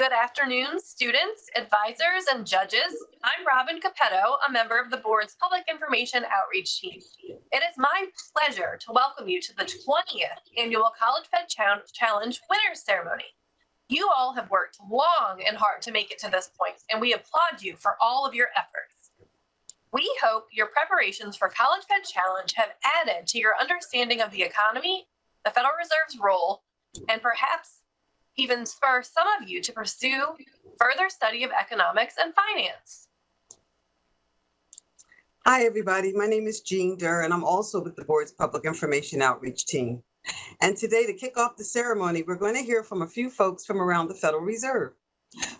Good afternoon, students, advisors, and judges. I'm Robin Capetto, a member of the board's Public Information Outreach team. It is my pleasure to welcome you to the 20th Annual College Fed Challenge Winners Ceremony. You all have worked long and hard to make it to this point, and we applaud you for all of your efforts. We hope your preparations for College Fed Challenge have added to your understanding of the economy, the Federal Reserve's role, and perhaps even spur some of you to pursue further study of economics and finance. Hi, everybody. My name is Jean Durr, and I'm also with the board's Public Information Outreach team. And today, to kick off the ceremony, we're going to hear from a few folks from around the Federal Reserve.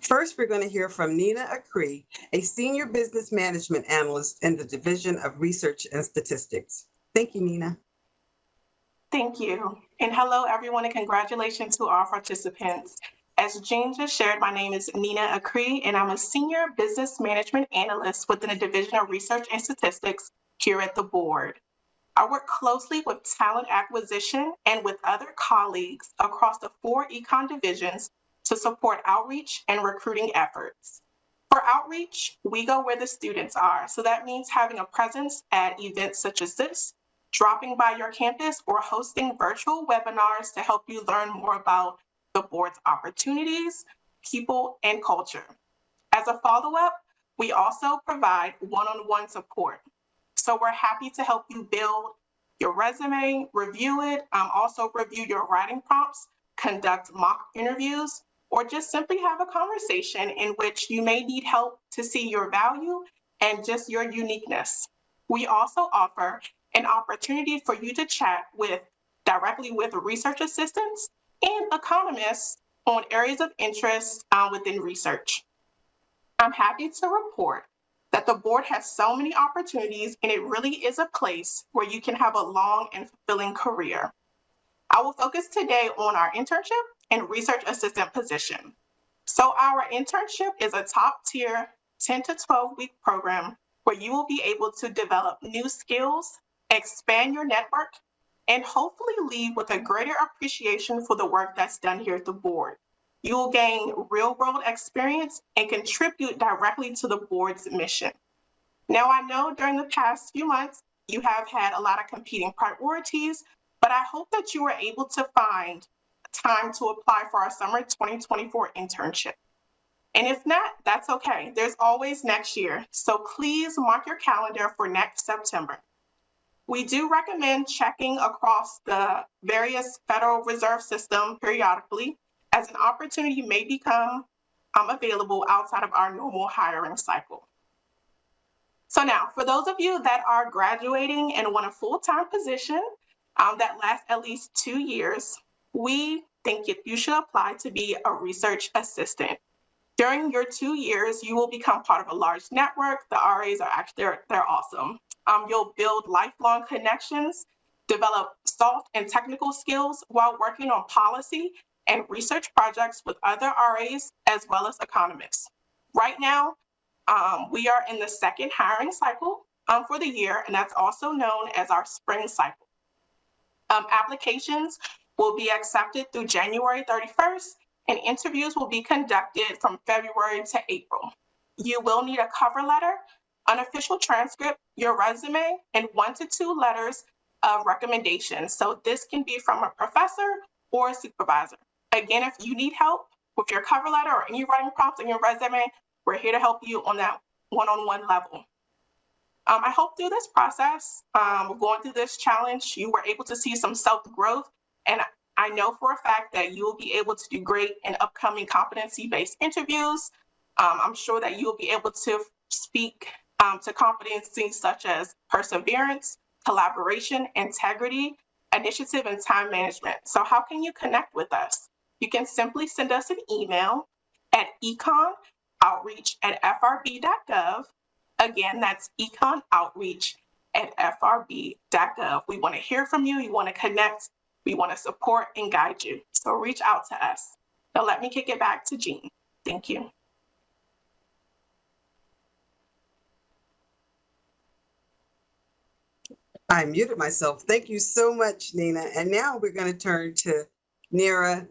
First, we're going to hear from Nina Acree, a senior business management analyst in the Division of Research and Statistics. Thank you, Nina. Thank you. And hello, everyone, and congratulations to our participants. As Jean just shared, my name is Nina Acree, and I'm a senior business management analyst within the Division of Research and Statistics here at the board. I work closely with talent acquisition and with other colleagues across the 4 econ divisions to support outreach and recruiting efforts. For outreach, we go where the students are. So that means having a presence at events such as this, dropping by your campus, or hosting virtual webinars to help you learn more about the board's opportunities, people, and culture. As a follow-up, we also provide one-on-one support. So we're happy to help you build your resume, review it, also review your writing prompts, conduct mock interviews, or just simply have a conversation in which you may need help to see your value and just your uniqueness. We also offer an opportunity for you to chat directly with research assistants and economists on areas of interest within research. I'm happy to report that the board has so many opportunities, and it really is a place where you can have a long and fulfilling career. I will focus today on our internship and research assistant position. So our internship is a top tier 10 to 12 week program where you will be able to develop new skills, expand your network, and hopefully leave with a greater appreciation for the work that's done here at the board. You will gain real-world experience and contribute directly to the board's mission. Now, I know during the past few months, you have had a lot of competing priorities, but I hope that you were able to find time to apply for our summer 2024 internship. And if not, that's okay. There's always next year. So please mark your calendar for next September. We do recommend checking across the various Federal Reserve system periodically, as an opportunity may become available outside of our normal hiring cycle. So now, for those of you that are graduating and want a full-time position that lasts at least 2 years, we think you should apply to be a research assistant. During your 2 years, you will become part of a large network. The RAs are actually, they're awesome. You'll build lifelong connections, develop soft and technical skills while working on policy and research projects with other RAs as well as economists. Right now, we are in the second hiring cycle for the year, and that's also known as our spring cycle. Applications will be accepted through January 31st, and interviews will be conducted from February to April. You will need a cover letter, unofficial transcript, your resume, and 1 to 2 letters of recommendation. So this can be from a professor or a supervisor. Again, if you need help with your cover letter or any writing prompts on your resume, we're here to help you on that one-on-one level. I hope through this process, going through this challenge, you were able to see some self-growth, and I know for a fact that you will be able to do great in upcoming competency-based interviews. I'm sure that you will be able to speak to competencies such as perseverance, collaboration, integrity, initiative, and time management. So how can you connect with us? You can simply send us an email at econoutreach@frb.gov. Again, that's econoutreach@frb.gov. We want to hear from you. We want to connect. We want to support and guide you. So reach out to us. Now let me kick it back to Jean. Thank you. I muted myself. Thank you so much, Nina. And now we're going to turn to Neera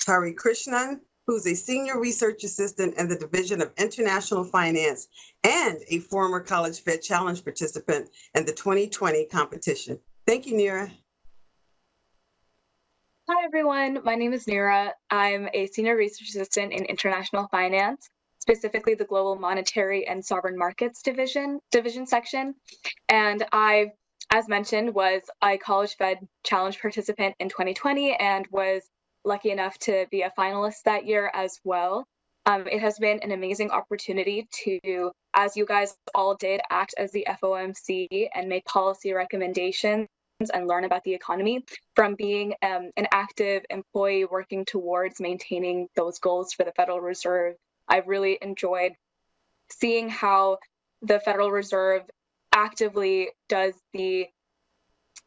Harikrishnan, who's a senior research assistant in the Division of International Finance and a former College Fed Challenge participant in the 2020 competition. Thank you, Nira. Hi, everyone. My name is Nira. I'm a senior research assistant in international finance, specifically the Global Monetary and Sovereign Markets division section. And I, as mentioned, was a College Fed Challenge participant in 2020 and was lucky enough to be a finalist that year as well. It has been an amazing opportunity to, as you guys all did, act as the FOMC and make policy recommendations and learn about the economy from being an active employee working towards maintaining those goals for the Federal Reserve. I've really enjoyed seeing how the Federal Reserve actively does the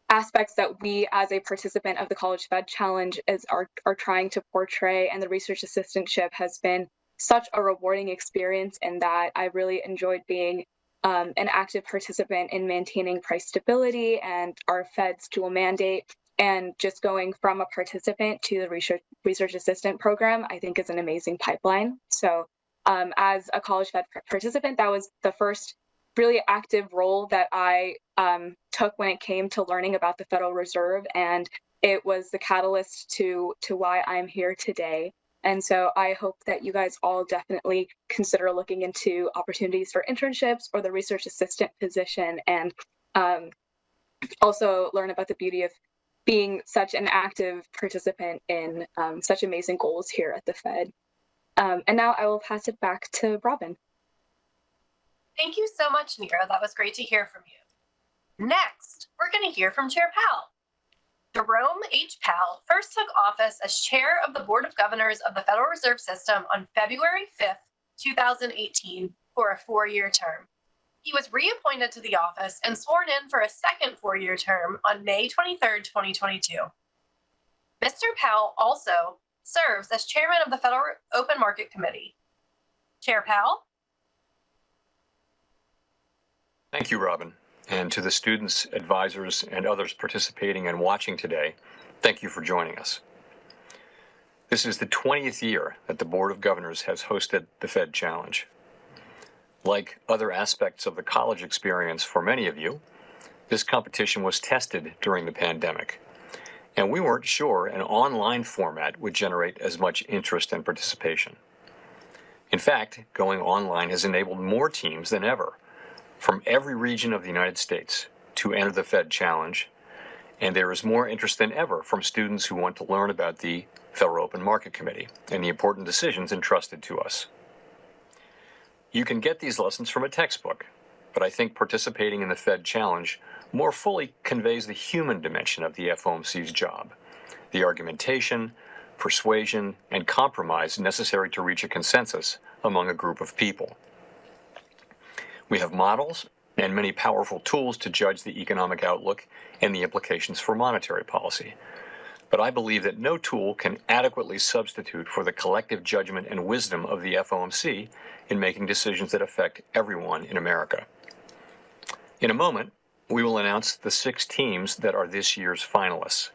aspects that we as a participant of the College Fed Challenge are trying to portray, and the research assistantship has been such a rewarding experience in that I really enjoyed being an active participant in maintaining price stability and our Fed's dual mandate, and just going from a participant to the research assistant program, I think is an amazing pipeline. So as a College Fed participant, that was the first really active role that I took when it came to learning about the Federal Reserve, and it was the catalyst to why I'm here today. And so I hope that you guys all definitely consider looking into opportunities for internships or the research assistant position, and also learn about the beauty of being such an active participant in such amazing goals here at the Fed. And now I will pass it back to Robin. Thank you so much, Nira. That was great to hear from you. Next, we're going to hear from Chair Powell. Jerome H. Powell first took office as chair of the Board of Governors of the Federal Reserve System on February 5th, 2018, for a 4-year term. He was reappointed to the office and sworn in for a second 4-year term on May 23rd, 2022. Mr. Powell also serves as chairman of the Federal Open Market Committee. Chair Powell? Thank you, Robin. And to the students, advisors, and others participating and watching today, thank you for joining us. This is the 20th year that the Board of Governors has hosted the Fed Challenge. Like other aspects of the college experience for many of you, this competition was tested during the pandemic, and we weren't sure an online format would generate as much interest and participation. In fact, going online has enabled more teams than ever from every region of the United States to enter the Fed Challenge, and there is more interest than ever from students who want to learn about the Federal Open Market Committee and the important decisions entrusted to us. You can get these lessons from a textbook, but I think participating in the Fed Challenge more fully conveys the human dimension of the FOMC's job, the argumentation, persuasion, and compromise necessary to reach a consensus among a group of people. We have models and many powerful tools to judge the economic outlook and the implications for monetary policy. But I believe that no tool can adequately substitute for the collective judgment and wisdom of the FOMC in making decisions that affect everyone in America. In a moment, we will announce the 6 teams that are this year's finalists,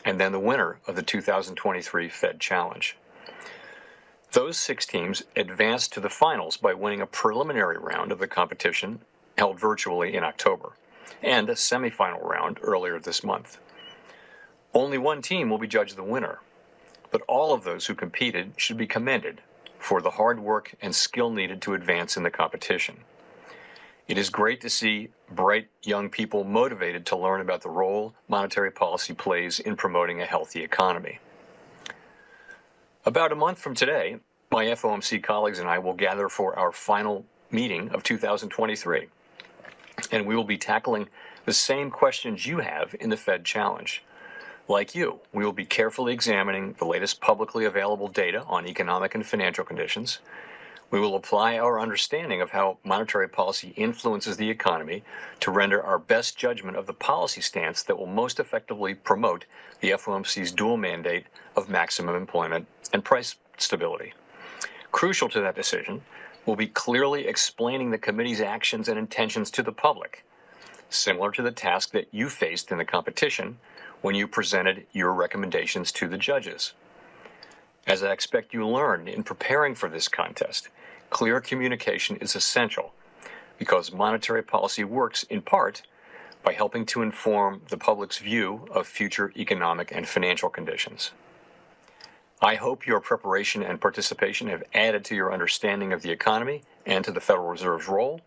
and then the winner of the 2023 Fed Challenge. Those 6 teams advanced to the finals by winning a preliminary round of the competition held virtually in October, and a semifinal round earlier this month. Only one team will be judged the winner, but all of those who competed should be commended for the hard work and skill needed to advance in the competition. It is great to see bright young people motivated to learn about the role monetary policy plays in promoting a healthy economy. About a month from today, my FOMC colleagues and I will gather for our final meeting of 2023, and we will be tackling the same questions you have in the Fed Challenge. Like you, we will be carefully examining the latest publicly available data on economic and financial conditions. We will apply our understanding of how monetary policy influences the economy to render our best judgment of the policy stance that will most effectively promote the FOMC's dual mandate of maximum employment and price stability. Crucial to that decision will be clearly explaining the committee's actions and intentions to the public, similar to the task that you faced in the competition when you presented your recommendations to the judges. As I expect you learned in preparing for this contest, clear communication is essential because monetary policy works in part by helping to inform the public's view of future economic and financial conditions. I hope your preparation and participation have added to your understanding of the economy and to the Federal Reserve's role,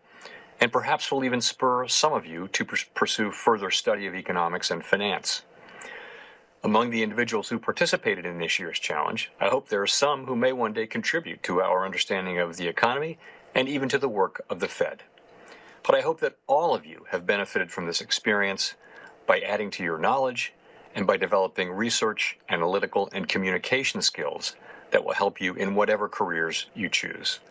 and perhaps will even spur some of you to pursue further study of economics and finance. Among the individuals who participated in this year's challenge, I hope there are some who may one day contribute to our understanding of the economy and even to the work of the Fed. But I hope that all of you have benefited from this experience by adding to your knowledge and by developing research, analytical, and communication skills that will help you in whatever careers you choose.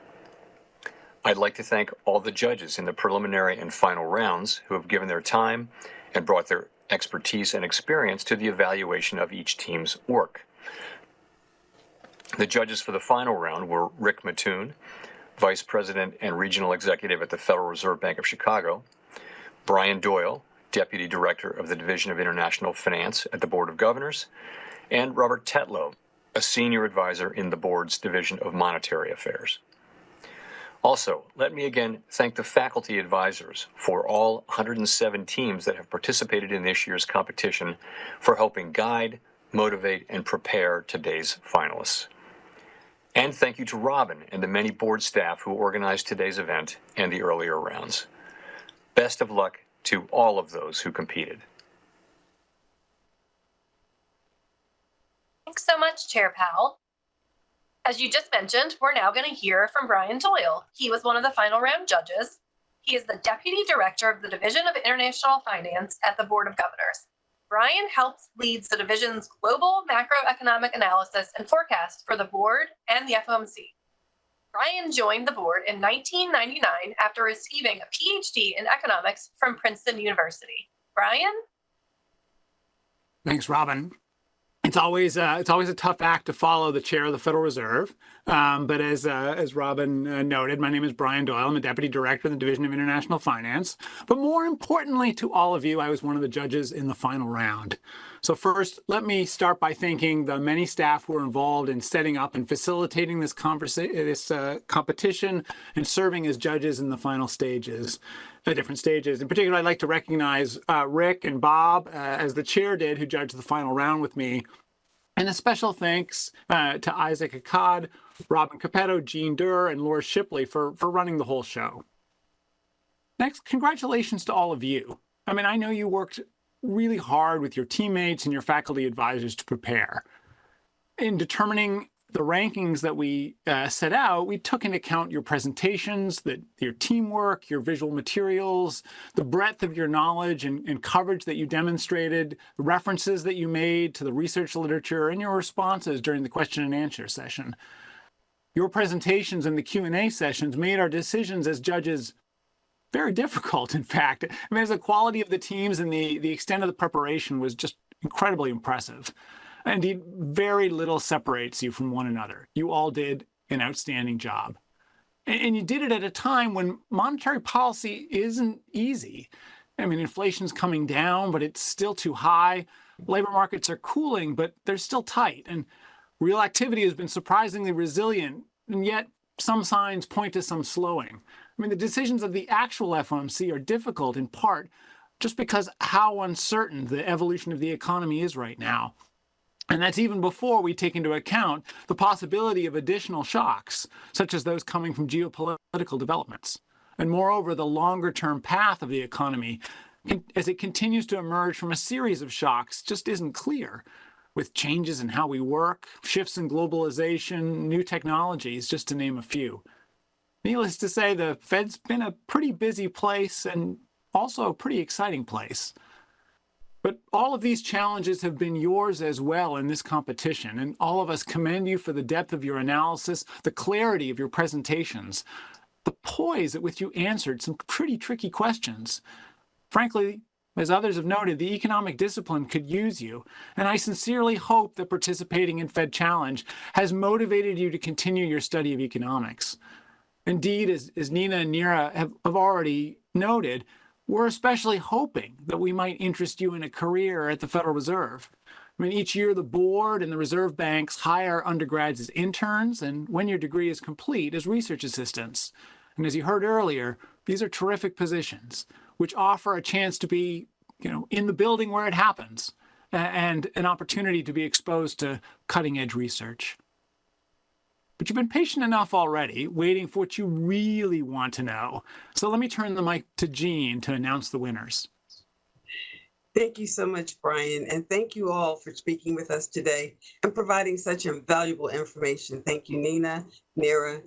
I'd like to thank all the judges in the preliminary and final rounds who have given their time and brought their expertise and experience to the evaluation of each team's work. The judges for the final round were Rick Mattoon, Vice President and Regional Executive at the Federal Reserve Bank of Chicago, Brian Doyle, Deputy Director of the Division of International Finance at the Board of Governors, and Robert Tetlow, a Senior Advisor in the Board's Division of Monetary Affairs. Also, let me again thank the faculty advisors for all 107 teams that have participated in this year's competition for helping guide, motivate, and prepare today's finalists. And thank you to Robin and the many board staff who organized today's event and the earlier rounds. Best of luck to all of those who competed. Thanks so much, Chair Powell. As you just mentioned, we're now going to hear from Brian Doyle. He was one of the final round judges. He is the Deputy Director of the Division of International Finance at the Board of Governors. Brian leads the division's global macroeconomic analysis and forecast for the board and the FOMC. Brian joined the board in 1999 after receiving a PhD in economics from Princeton University. Brian? Thanks, Robin. It's always a tough act to follow the chair of the Federal Reserve. But as Robin noted, my name is Brian Doyle. I'm a Deputy Director in the Division of International Finance. But more importantly to all of you, I was one of the judges in the final round. So first, let me start by thanking the many staff who were involved in setting up and facilitating this competition and serving as judges in the final stages. Different stages. In particular, I'd like to recognize Rick and Bob, as the chair did, who judged the final round with me. And a special thanks to Isaac Akkad, Robin Capetto, Jean Durr, and Laura Shipley for running the whole show. Next, congratulations to all of you. I mean, I know you worked really hard with your teammates and your faculty advisors to prepare. In determining the rankings that we set out, we took into account your presentations, your teamwork, your visual materials, the breadth of your knowledge and coverage that you demonstrated, the references that you made to the research literature, and your responses during the question and answer session. Your presentations and the Q&A sessions made our decisions as judges very difficult, in fact. I mean, the quality of the teams and the extent of the preparation was just incredibly impressive. Indeed, very little separates you from one another. You all did an outstanding job. And you did it at a time when monetary policy isn't easy. I mean, inflation's coming down, but it's still too high. Labor markets are cooling, but they're still tight. And real activity has been surprisingly resilient, and yet some signs point to some slowing. I mean, the decisions of the actual FOMC are difficult in part just because how uncertain the evolution of the economy is right now. And that's even before we take into account the possibility of additional shocks, such as those coming from geopolitical developments. And moreover, the longer-term path of the economy, as it continues to emerge from a series of shocks, just isn't clear, with changes in how we work, shifts in globalization, new technologies, just to name a few. Needless to say, the Fed's been a pretty busy place and also a pretty exciting place. But all of these challenges have been yours as well in this competition, and all of us commend you for the depth of your analysis, the clarity of your presentations, the poise at which you answered some pretty tricky questions. Frankly, as others have noted, the economic discipline could use you, and I sincerely hope that participating in Fed Challenge has motivated you to continue your study of economics. Indeed, as Nina and Neera have already noted, we're especially hoping that we might interest you in a career at the Federal Reserve. I mean, each year the board and the reserve banks hire undergrads as interns, and when your degree is complete, as research assistants. And as you heard earlier, these are terrific positions, which offer a chance to be, in the building where it happens, and an opportunity to be exposed to cutting-edge research. But you've been patient enough already, waiting for what you really want to know. So let me turn the mic to Jean to announce the winners. Thank you so much, Brian, and thank you all for speaking with us today and providing such invaluable information. Thank you, Nina, Nira,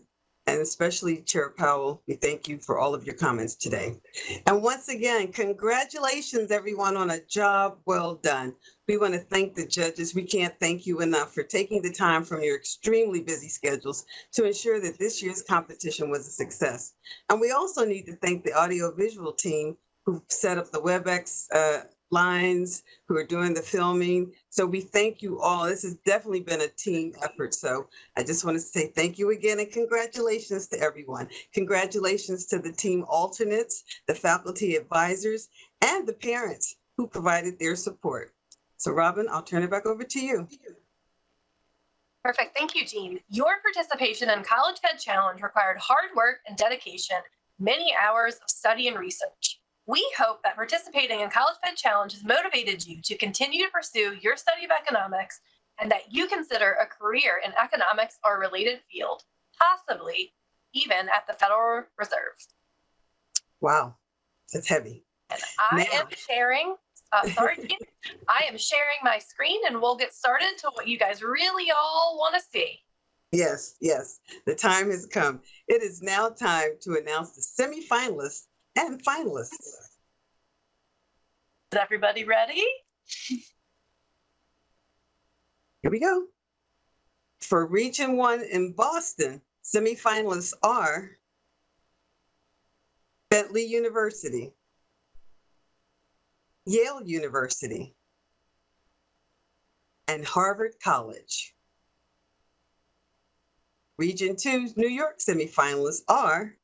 and especially Chair Powell. We thank you for all of your comments today. And once again, congratulations, everyone, on a job well done. We want to thank the judges. We can't thank you enough for taking the time from your extremely busy schedules to ensure that this year's competition was a success. And we also need to thank the audiovisual team who set up the WebEx lines, who are doing the filming. So we thank you all. This has definitely been a team effort. So I just want to say thank you again and congratulations to everyone. Congratulations to the team alternates, the faculty advisors, and the parents who provided their support. So Robin, I'll turn it back over to you. Perfect. Thank you, Jean. Your participation in College Fed Challenge required hard work and dedication, many hours of study and research. We hope that participating in College Fed Challenge has motivated you to continue to pursue your study of economics and that you consider a career in economics or a related field, possibly even at the Federal Reserve. Wow, that's heavy. And I am sharing my screen and we'll get started to what you guys really all want to see. Yes, the time has come. It is now time to announce the semifinalists and finalists. Is everybody ready? Here we go. For Region 1 in Boston, semifinalists are Bentley University, Yale University, and Harvard College. Region 2 New York semifinalists are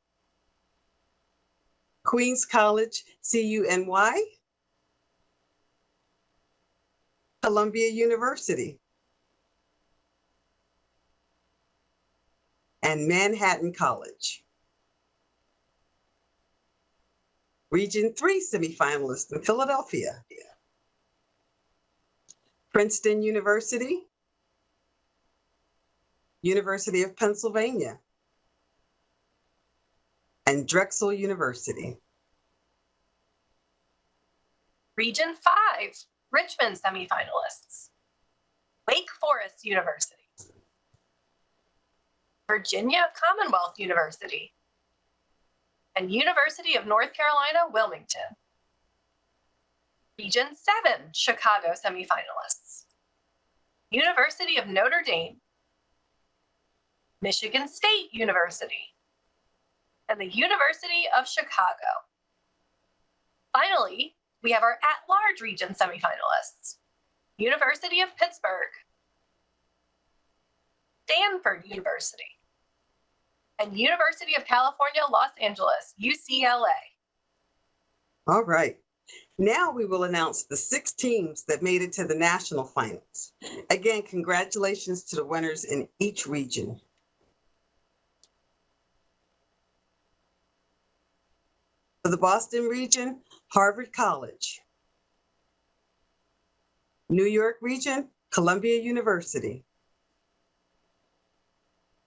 Queens College, CUNY, Columbia University, and Manhattan College. Region 3 semifinalists in Philadelphia, Princeton University, University of Pennsylvania, and Drexel University. Region 5, Richmond semifinalists, Wake Forest University, Virginia Commonwealth University, and University of North Carolina, Wilmington. Region 7, Chicago semifinalists, University of Notre Dame, Michigan State University, and the University of Chicago. Finally, we have our at-large region semifinalists, University of Pittsburgh, Stanford University, and University of California, Los Angeles, UCLA. All right. Now we will announce the 6 teams that made it to the national finals. Again, congratulations to the winners in each region. For the Boston region, Harvard College. New York region, Columbia University.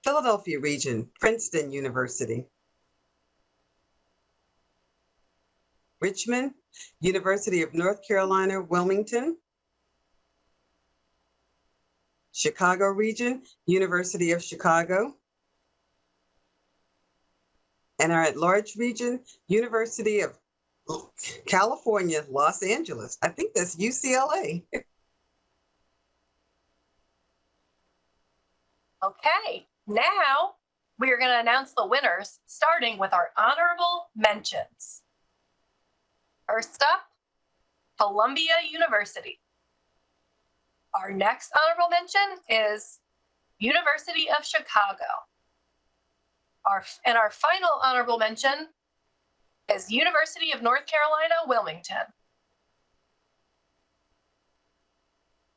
Philadelphia region, Princeton University. Richmond, University of North Carolina, Wilmington. Chicago region, University of Chicago. And our at-large region, University of California, Los Angeles. I think that's UCLA. Okay, now we are going to announce the winners, starting with our honorable mentions. First up, Columbia University. Our next honorable mention is University of Chicago. Our final honorable mention is University of North Carolina, Wilmington.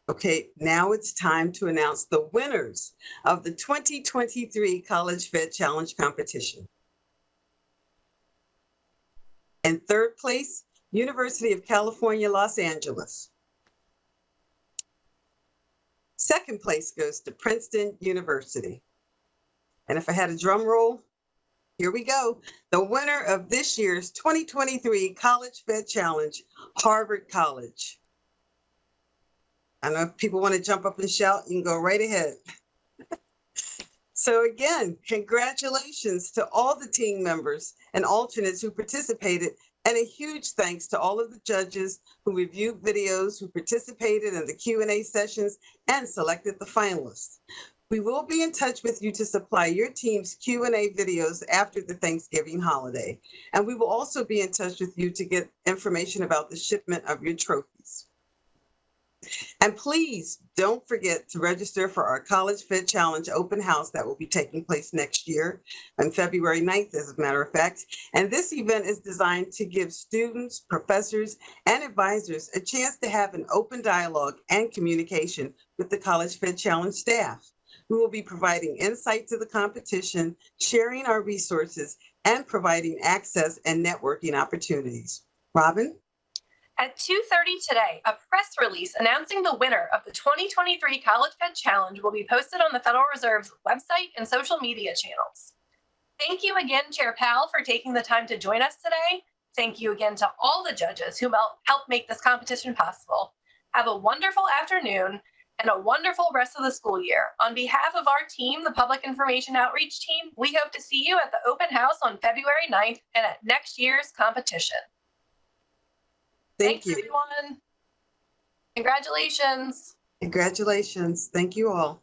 Okay, now it's time to announce the winners of the 2023 College Fed Challenge competition. In third place, University of California, Los Angeles. Second place goes to Princeton University. And if I had a drum roll, here we go. The winner of this year's 2023 College Fed Challenge, Harvard College. I know if people want to jump up and shout, you can go right ahead. So again, congratulations to all the team members and alternates who participated, and a huge thanks to all of the judges who reviewed videos, who participated in the Q&A sessions, and selected the finalists. We will be in touch with you to supply your team's Q&A videos after the Thanksgiving holiday, and we will also be in touch with you to get information about the shipment of your trophies. And please don't forget to register for our College Fed Challenge open house that will be taking place next year on February 9th, as a matter of fact. And this event is designed to give students, professors, and advisors a chance to have an open dialogue and communication with the College Fed Challenge staff. We will be providing insight to the competition, sharing our resources, and providing access and networking opportunities. Robin? At 2:30 today, a press release announcing the winner of the 2023 College Fed Challenge will be posted on the Federal Reserve's website and social media channels. Thank you again, Chair Powell, for taking the time to join us today. Thank you again to all the judges who helped make this competition possible. Have a wonderful afternoon and a wonderful rest of the school year. On behalf of our team, the Public Information Outreach Team, we hope to see you at the open house on February 9th and at next year's competition. Thank Thanks, you. everyone. Congratulations. Congratulations. Thank you all.